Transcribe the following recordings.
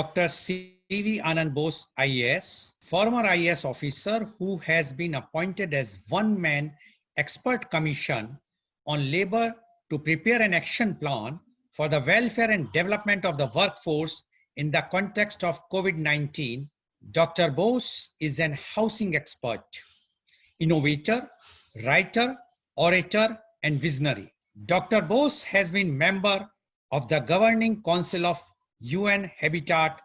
Dr. C.V. Ananda Bose IAS, former IAS officer who has been appointed as one-man expert commission on labor to prepare an action plan for the welfare and development of the workforce in the context of COVID-19. Dr. Bose is an housing expert, innovator, writer, orator, and visionary. Dr. Bose has been member of the Governing Council of UN Habitat,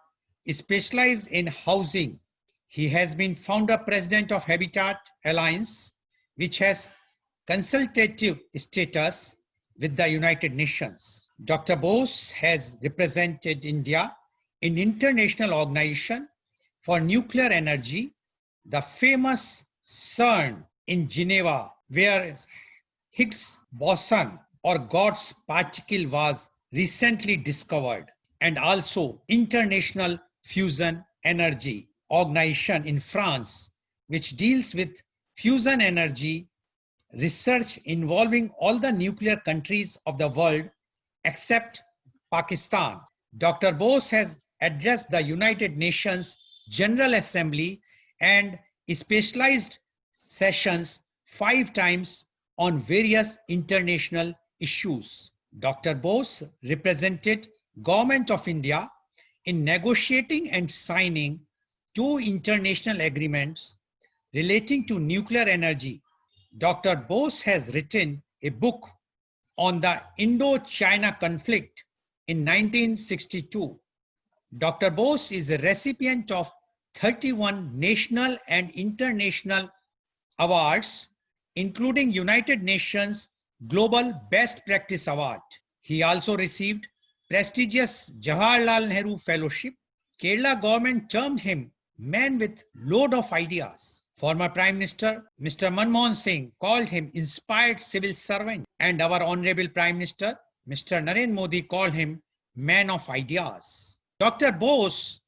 specialized in housing. He has been founder president of Habitat Alliance, which has consultative status with the United Nations. Dr. Bose has represented India in international organization for nuclear energy, the famous CERN in Geneva, where Higgs boson or God's particle was recently discovered, and also International Fusion Energy Organization in France, which deals with fusion energy research involving all the nuclear countries of the world except Pakistan. Dr. Bose has addressed the United Nations General Assembly and specialized sessions 5 times on various international issues. Dr. Bose represented Government of India in negotiating and signing 2 international agreements relating to nuclear energy. Dr. Bose has written a book on the Indo-China conflict in 1962. Dr. Bose is a recipient of 31 national and international awards, including United Nations Global Best Practice Award. He also received prestigious Jawaharlal Nehru Fellowship. Kerala government termed him man with load of ideas. Former Prime Minister Mr. Manmohan Singh called him inspired civil servant, and our Honorable Prime Minister Mr. Narendra Modi called him man of ideas. Dr. Bose,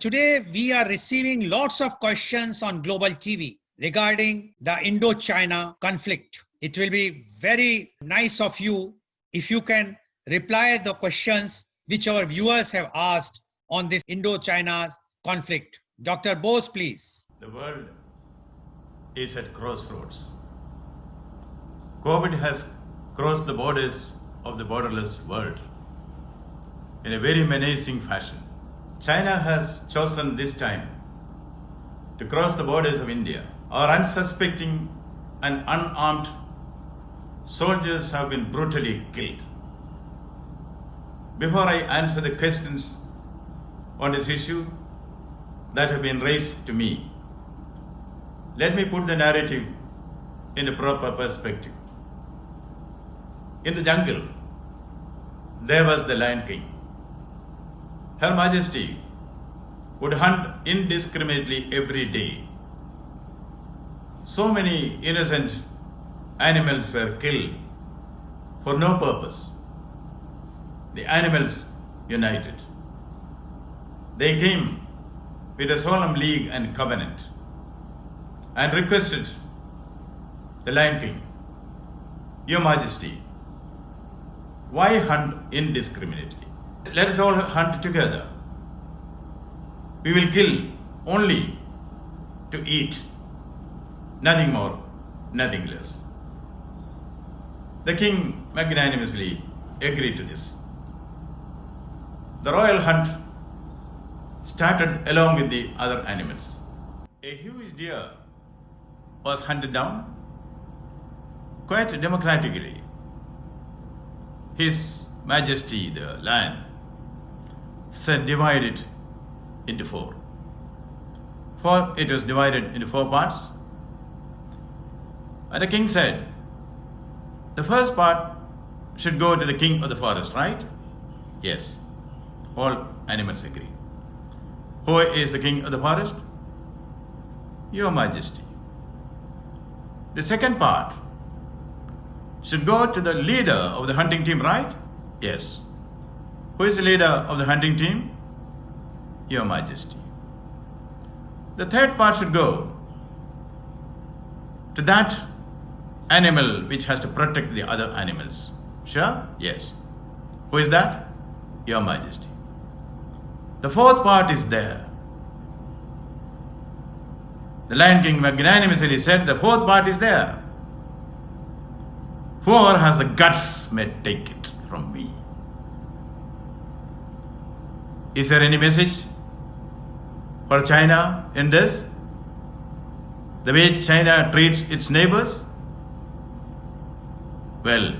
today we are receiving lots of questions on global TV regarding the Indo-China conflict. It will be very nice of you if you can reply the questions which our viewers have asked on this Indo-China conflict. Dr. Bose, please. The world is at crossroads. COVID has crossed the borders of the borderless world in a very menacing fashion. China has chosen this time to cross the borders of India. Our unsuspecting and unarmed soldiers have been brutally killed. Before I answer the questions on this issue that have been raised to me, let me put the narrative in a proper perspective. In the jungle, there was the Lion King. Her Majesty would hunt indiscriminately every day. So many innocent animals were killed for no purpose. The animals united. They came with a solemn league and covenant and requested the Lion King, Your Majesty, why hunt indiscriminately? Let us all hunt together. We will kill only to eat, nothing more, nothing less. The king magnanimously agreed to this. The royal hunt started along with the other animals. A huge deer was hunted down quite democratically. His Majesty, the lion, said divide it into 4. For it was divided into 4 parts. And the king said, the first part should go to the king of the forest, right? Yes. All animals agreed. Who is the king of the forest? Your Majesty. The second part should go to the leader of the hunting team, right? Yes. Who is the leader of the hunting team? Your Majesty. The third part should go to that animal which has to protect the other animals. Sure? Yes. Who is that? Your Majesty. The fourth part is there. The Lion King magnanimously said, the fourth part is there. Whoever has the guts may take it from me. Is there any message for China in this? The way China treats its neighbors? Well,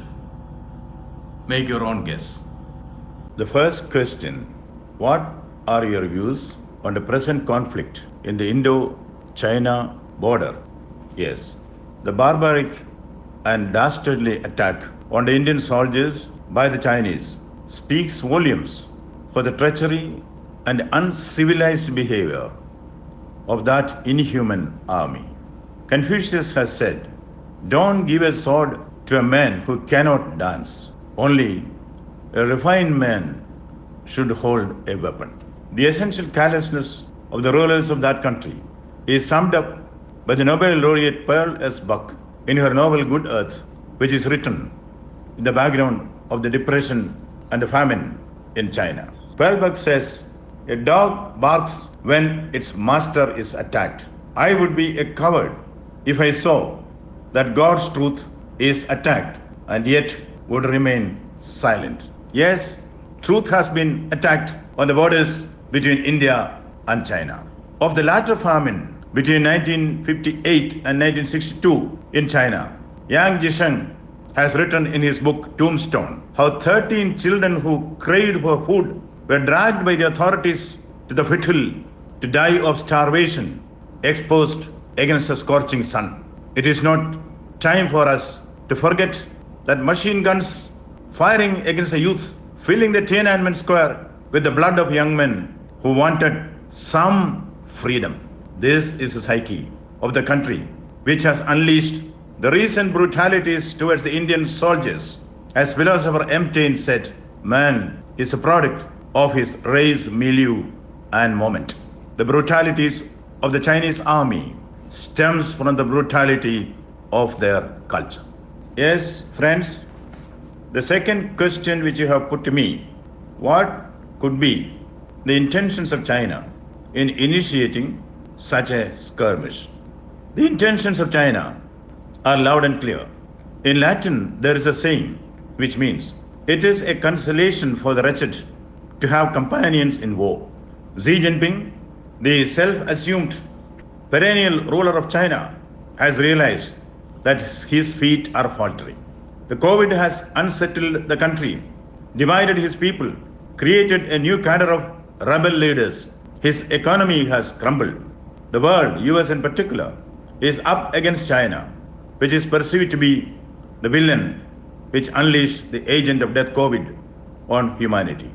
make your own guess. The first question, what are your views on the present conflict in the Indo-China border? Yes, the barbaric and dastardly attack on the Indian soldiers by the Chinese speaks volumes for the treachery and uncivilized behavior of that inhuman army. Confucius has said, "Don't give a sword to a man who cannot dance. Only a refined man should hold a weapon." The essential carelessness of the rulers of that country is summed up by the Nobel laureate Pearl S. Buck in her novel Good Earth, which is written in the background of the depression and the famine in China. Pearl Buck says, "A dog barks when its master is attacked. I would be a coward if I saw that God's truth is attacked and yet would remain silent." Yes, truth has been attacked on the borders between India and China. Of the latter famine between 1958 and 1962 in China, Yang Jisheng has written in his book Tombstone how 13 children who craved for food were dragged by the authorities to the foothill to die of starvation, exposed against the scorching sun. It is not time for us to forget that machine guns firing against the youth, filling the Tiananmen Square with the blood of young men who wanted some freedom. This is the psyche of the country which has unleashed the recent brutalities towards the Indian soldiers. As philosopher M. Taine said, man is a product of his race, milieu, and moment. The brutalities of the Chinese army stems from the brutality of their culture. Yes, friends, the second question which you have put to me, what could be the intentions of China in initiating such a skirmish? The intentions of China are loud and clear. In Latin, there is a saying which means, "It is a consolation for the wretched to have companions in war." Xi Jinping, the self-assumed perennial ruler of China, has realized that his feet are faltering. The COVID has unsettled the country, divided his people, created a new cadre of rebel leaders. His economy has crumbled. The world, US in particular, is up against China, which is perceived to be the villain which unleashed the agent of death COVID on humanity,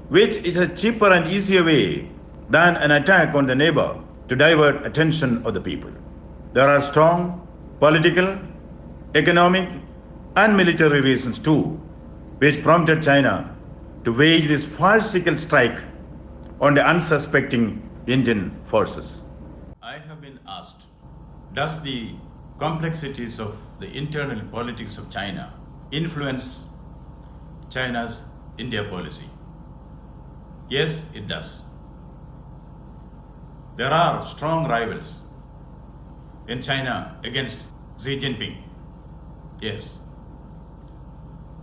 which is a cheaper and easier way than an attack on the neighbor to divert attention of the people. There are strong political, economic, and military reasons too, which prompted China to wage this farcical strike on the unsuspecting Indian forces. I have been asked, does the complexities of the internal politics of China influence China's India policy? Yes, it does. There are strong rivals in China against Xi Jinping. Yes.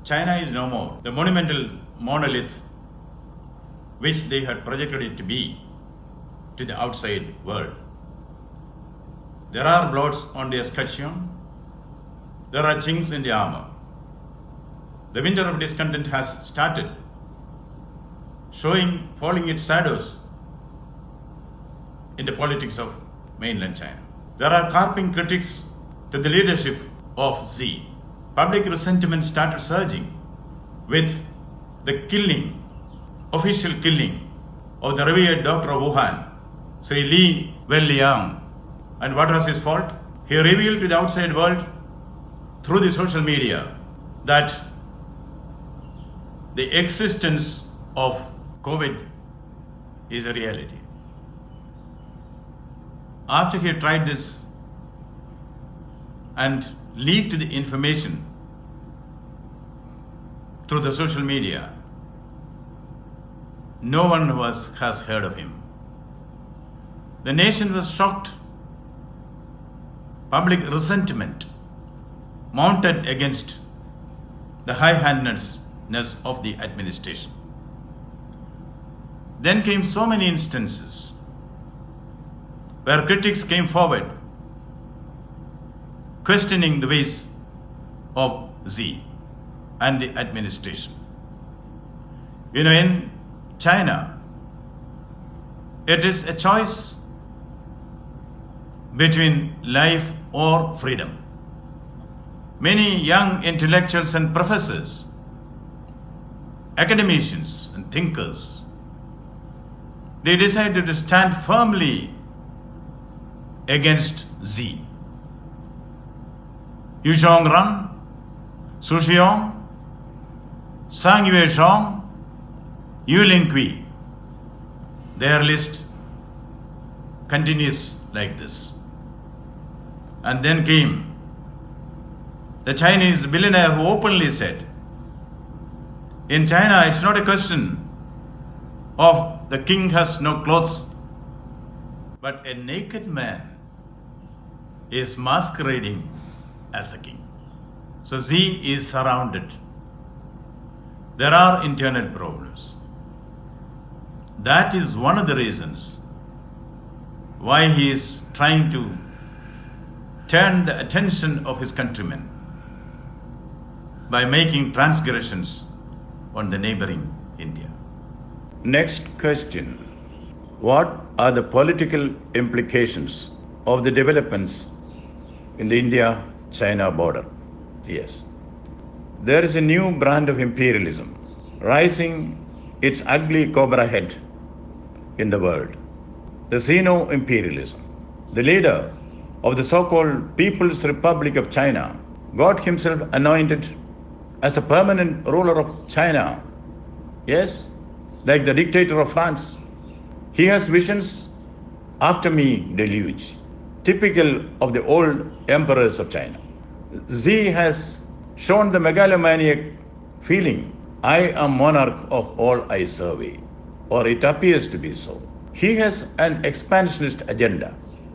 China is no more the monumental monolith which they had projected it to be to the outside world. There are blots on the escutcheon. There are chinks in the armor. The winter of discontent has started, falling its shadows in the politics of mainland China. There are carping critics to the leadership of Xi. Public resentment started surging with the official killing of the revered doctor of Wuhan, Sri Li Wenliang. And what was his fault? He revealed to the outside world through the social media that the existence of COVID is a reality. After he tried this and leaked the information through the social media, no one has heard of him. The nation was shocked. Public resentment mounted against the high-handedness of the administration. Then came so many instances where critics came forward questioning the ways of Xi and the administration. In China, it is a choice between life or freedom. Many young intellectuals and professors, academicians and thinkers, they decided to stand firmly against Xi. Yu Zhongran, Su Xiong, Sang Yuezhong, Yu Lingqi. Their list continues like this. And then came the Chinese billionaire who openly said, in China, it's not a question of the king has no clothes, but a naked man is masquerading as the king. So Xi is surrounded. There are internal problems. That is one of the reasons why he is trying to turn the attention of his countrymen by making transgressions on the neighboring India. Next question. What are the political implications of the developments in the India-China border? Yes. There is a new brand of imperialism rising its ugly cobra head in the world. The Sino-imperialism. The leader of the so-called People's Republic of China got himself anointed as a permanent ruler of China. Yes, like the dictator of France. He has visions after me deluge, typical of the old emperors of China. Xi has shown the megalomaniac feeling, I am monarch of all I survey, or it appears to be so. He has an expansionist agenda.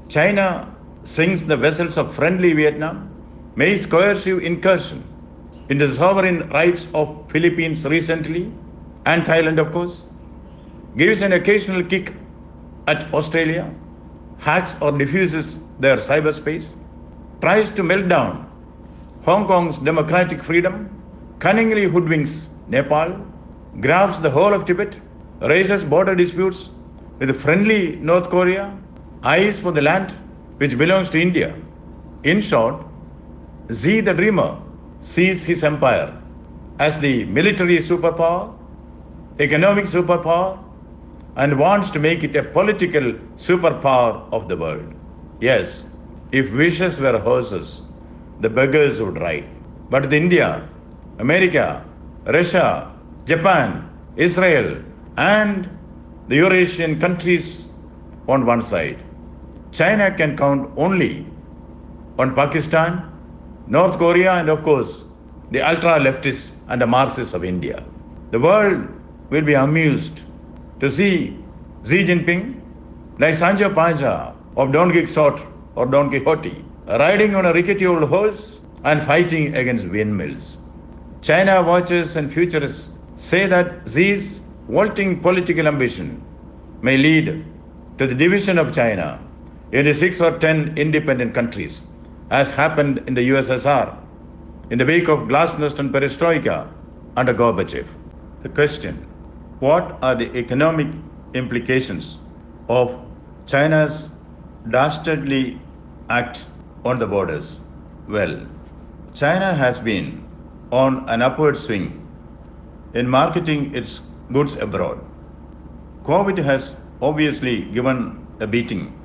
China sinks the vessels of friendly Vietnam, makes coercive incursion into the sovereign rights of Philippines recently, and Thailand of course, gives an occasional kick at Australia, hacks or diffuses their cyberspace, tries to melt down Hong Kong's democratic freedom, cunningly hoodwinks Nepal, grabs the whole of Tibet, raises border disputes with friendly North Korea, eyes for the land which belongs to India. In short, Xi the dreamer sees his empire as the military superpower, economic superpower, and wants to make it a political superpower of the world. Yes, if wishes were horses, the beggars would ride. But India, America, Russia, Japan, Israel, and the Eurasian countries on one side. China can count only on Pakistan, North Korea, and of course, the ultra-leftists and the Marxists of India. The world will be amused to see Xi Jinping, like Sancho Panza of Don Quixote or Don Quixote, riding on a rickety old horse and fighting against windmills. China watchers and futurists say that Xi's vaulting political ambition may lead to the division of China into 6 or 10 independent countries, as happened in the USSR in the wake of glasnost and perestroika under Gorbachev. The question, what are the economic implications of China's dastardly act on the borders? Well, China has been on an upward swing in marketing its goods abroad. COVID has obviously given a beating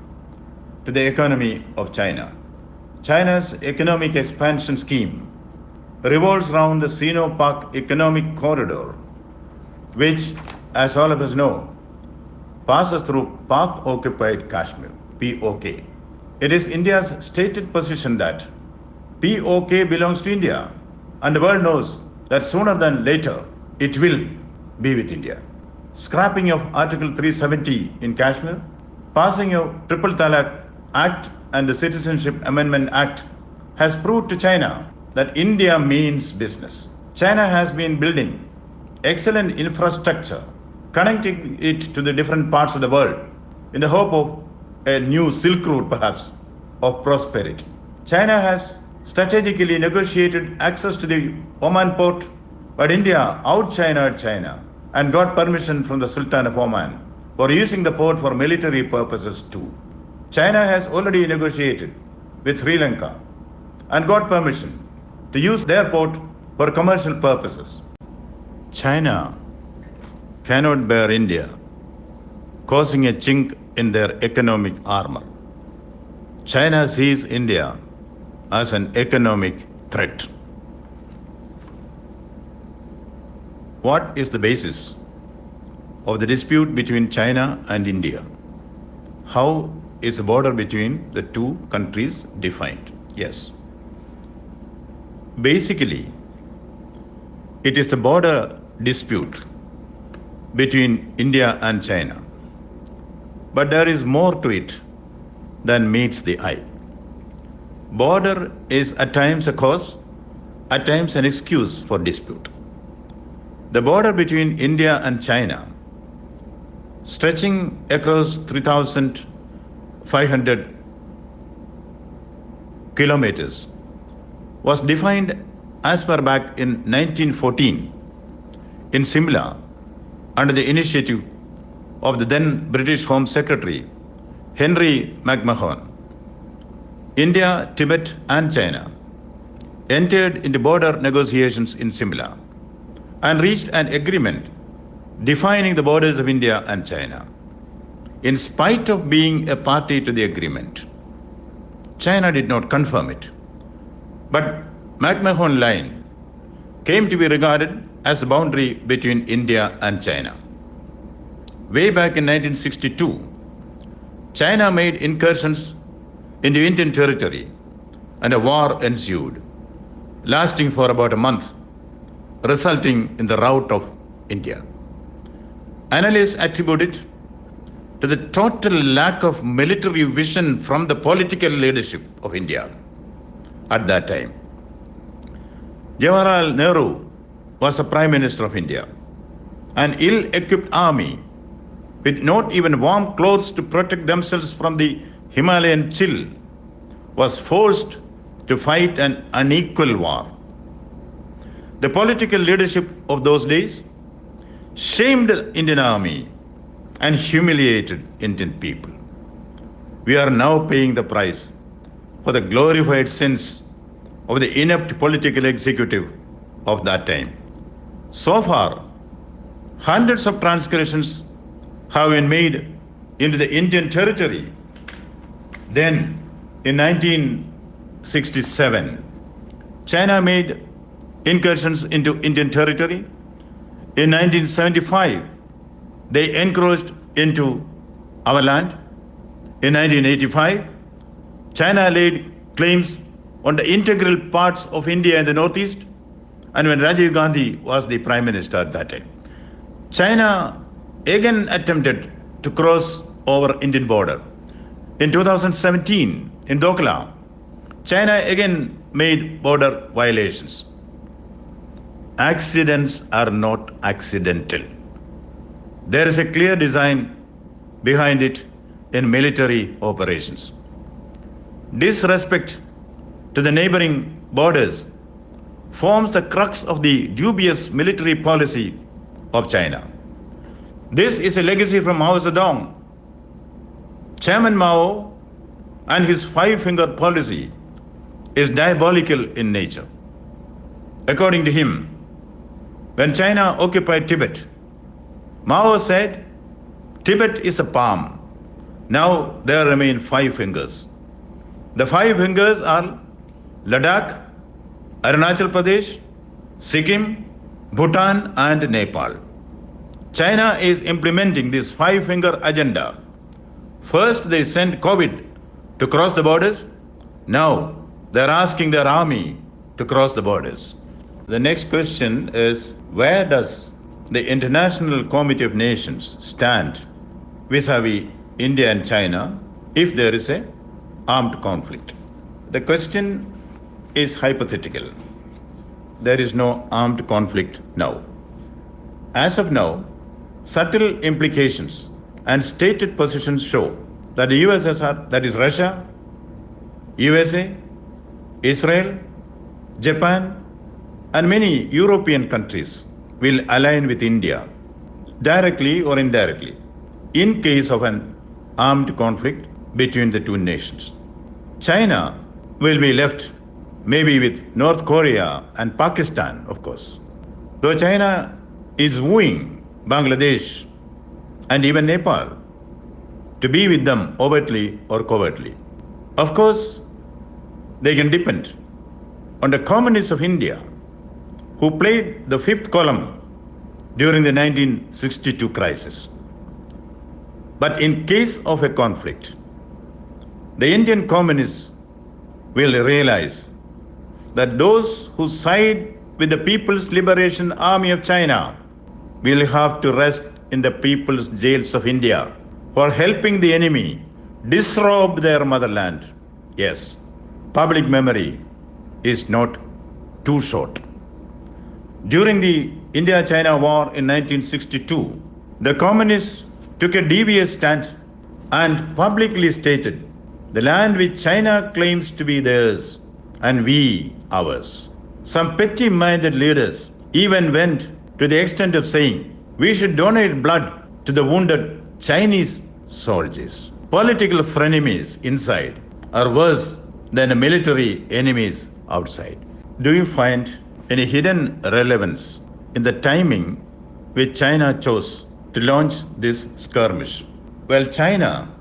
to the economy of China. China's economic expansion scheme revolves around the Sino-Pak economic corridor, which, as all of us know, passes through Pak-occupied Kashmir, POK. It is India's stated position that POK belongs to India, and the world knows that sooner than later it will be with India. scrapping of Article 370 in Kashmir, passing of Triple Talaq Act and the Citizenship Amendment Act has proved to China that India means business. China has been building excellent infrastructure, connecting it to the different parts of the world in the hope of a new Silk Route perhaps of prosperity. China has strategically negotiated access to the Oman port, but India out-Chinaed China and got permission from the Sultan of Oman for using the port for military purposes too. China has already negotiated with Sri Lanka and got permission to use their port for commercial purposes. China cannot bear India causing a chink in their economic armor. China sees India as an economic threat. What is the basis of the dispute between China and India? How is the border between the two countries defined? Yes. Basically, it is the border dispute between India and China. But there is more to it than meets the eye. Border is at times a cause, at times an excuse for dispute. The border between India and China, stretching across 3,500 kilometers, was defined as far back in 1914 in Simla under the initiative of the then British Home Secretary Henry McMahon. India, Tibet and China entered into border negotiations in Simla and reached an agreement defining the borders of India and China. In spite of being a party to the agreement, China did not confirm it. But McMahon Line came to be regarded as the boundary between India and China. Way back in 1962, China made incursions into Indian territory and a war ensued, lasting for about a month, resulting in the rout of India. Analysts attribute it to the total lack of military vision from the political leadership of India at that time. Jawaharlal Nehru was the Prime Minister of India. An ill-equipped army with not even warm clothes to protect themselves from the Himalayan chill was forced to fight an unequal war. The political leadership of those days shamed the Indian army and humiliated Indian people. We are now paying the price for the glorified sins of the inept political executive of that time. So far, hundreds of transgressions have been made into the Indian territory. Then, in 1967, China made incursions into Indian territory. In 1975, they encroached into our land. In 1985, China laid claims on the integral parts of India in the northeast, and when Rajiv Gandhi was the Prime Minister at that time. China again attempted to cross over Indian border. In 2017, in Dokla, China again made border violations. Accidents are not accidental. There is a clear design behind it in military operations. Disrespect to the neighboring borders forms the crux of the dubious military policy of China. This is a legacy from Mao Zedong. Chairman Mao and his five-finger policy is diabolical in nature. According to him, when China occupied Tibet, Mao said, Tibet is a palm. Now there remain five fingers. The five fingers are Ladakh, Arunachal Pradesh, Sikkim, Bhutan and Nepal. China is implementing this five-finger agenda. First they sent COVID to cross the borders. Now they're asking their army to cross the borders. The next question is, where does the International Committee of Nations stand vis-a-vis India and China if there is a armed conflict? The question is hypothetical. There is no armed conflict now. As of now, subtle implications and stated positions show that the USSR, that is Russia, USA, Israel, Japan, and many European countries will align with India, directly or indirectly, in case of an armed conflict between the two nations. China will be left maybe with North Korea and Pakistan, of course. Though China is wooing Bangladesh and even Nepal to be with them overtly or covertly. Of course, they can depend on the communists of India who played the fifth column during the 1962 crisis. But in case of a conflict, the Indian communists will realize that those who side with the People's Liberation Army of China will have to rest in the people's jails of India for helping the enemy disrobe their motherland. Yes, public memory is not too short. During the India-China War in 1962, the communists took a devious stand and publicly stated the land which China claims to be theirs and we ours. Some petty-minded leaders even went to the extent of saying we should donate blood to the wounded Chinese soldiers. Political frenemies inside are worse than the military enemies outside. Do you find any hidden relevance in the timing which China chose to launch this skirmish? Well, China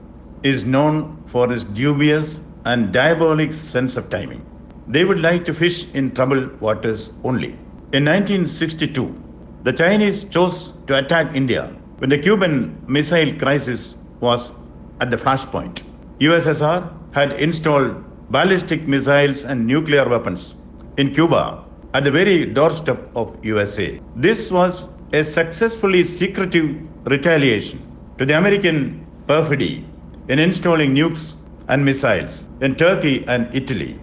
is known for its dubious and diabolic sense of timing. They would like to fish in troubled waters only. In 1962, the Chinese chose to attack India when the Cuban Missile Crisis was at the flashpoint. USSR had installed ballistic missiles and nuclear weapons in Cuba at the very doorstep of USA. This was a successfully secretive retaliation to the American perfidy in installing nukes and missiles in Turkey and Italy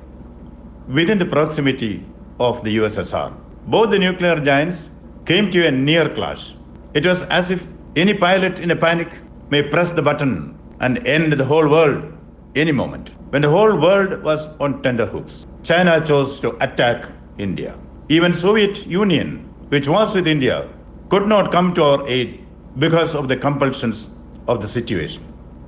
within the proximity of the USSR. Both the nuclear giants came to a near clash. It was as if any pilot in a panic may press the button and end the whole world any moment. When the whole world was on tenterhooks, China chose to attack India. Even Soviet Union, which was with India, could not come to our aid because of the compulsions of the situation.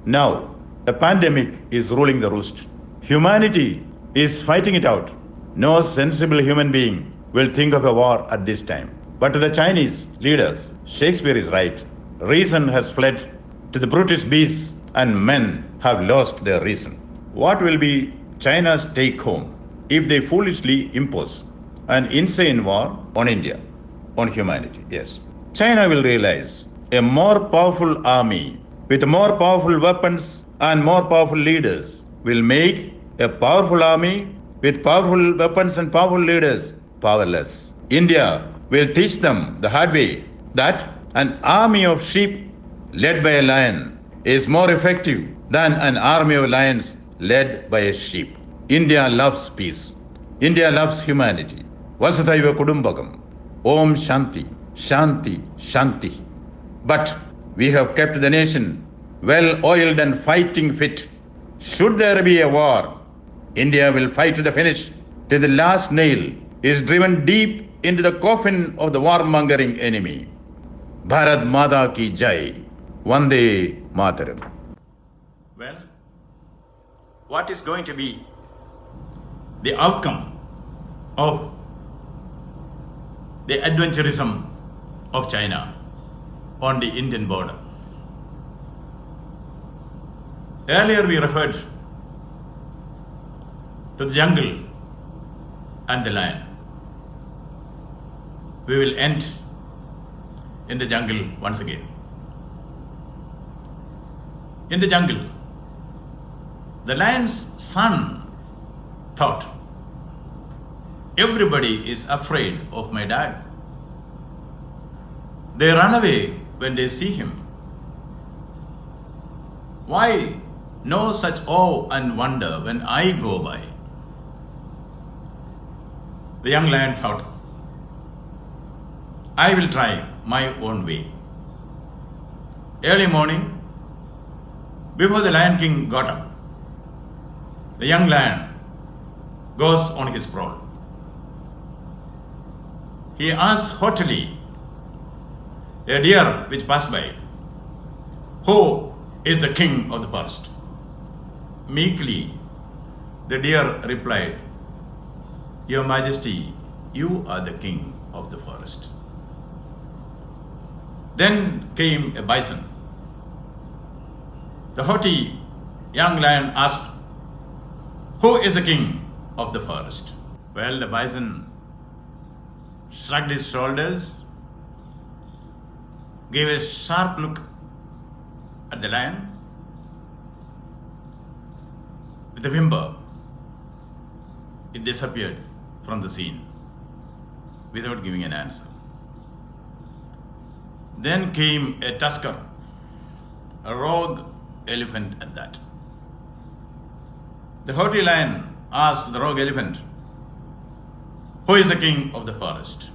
Now, the pandemic is ruling the roost. Humanity is fighting it out. No sensible human being will think of a war at this time. But to the Chinese leaders, Shakespeare is right. Reason has fled to the brutish beasts and men have lost their reason. What will be China's take home if they foolishly impose an insane war on India, on humanity? Yes. China will realize a more powerful army with more powerful weapons and more powerful leaders will make a powerful army with powerful weapons and powerful leaders powerless. India will teach them the hard way that an army of sheep led by a lion is more effective than an army of lions led by a sheep. India loves peace. India loves humanity. Vasudhaiva Kudumbakam. Om Shanti, Shanti, Shanti. But we have kept the nation well oiled and fighting fit. Should there be a war, India will fight to the finish till the last nail is driven deep into the coffin of the warmongering enemy. Bharat Mata ki Jai. Vande Mataram. Well, what is going to be the outcome of the adventurism of China on the Indian border? Earlier we referred to the jungle and the lion. We will end in the jungle once again. In the jungle, the lion's son thought, everybody is afraid of my dad. They run away when they see him. Why no such awe and wonder when I go by? The young lion thought, I will try my own way. Early morning, before the Lion King got up, the young lion goes on his prowl. He asks haughtily a deer which passed by, who is the king of the forest? Meekly, the deer replied, Your Majesty, you are the king of the forest. Then came a bison. The haughty young lion asked, Who is the king of the forest? Well, the bison shrugged his shoulders, gave a sharp look at the lion. With a whimper, it disappeared from the scene without giving an answer. Then came a tusker, a rogue elephant at that. The haughty lion asked the rogue elephant, Who is the king of the forest?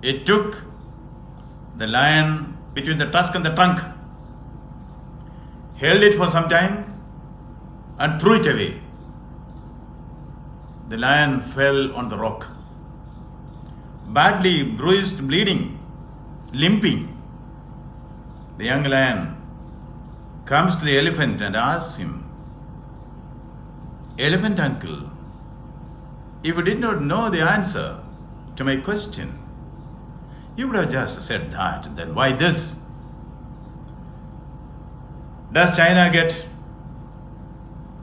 It took the lion between the tusk and the trunk, held it for some time, and threw it away. The lion fell on the rock, badly bruised, bleeding, limping. The young lion comes to the elephant and asks him, Elephant uncle, if you did not know the answer to my question, you would have just said that, then why this? Does China get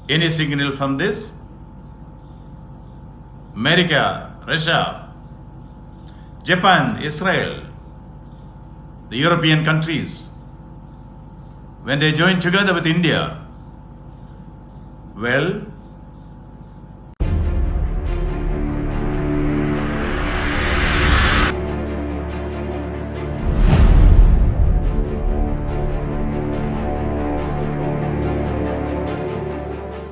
any signal from this? America, Russia, Japan, Israel, the European countries, when they joined together with India, well,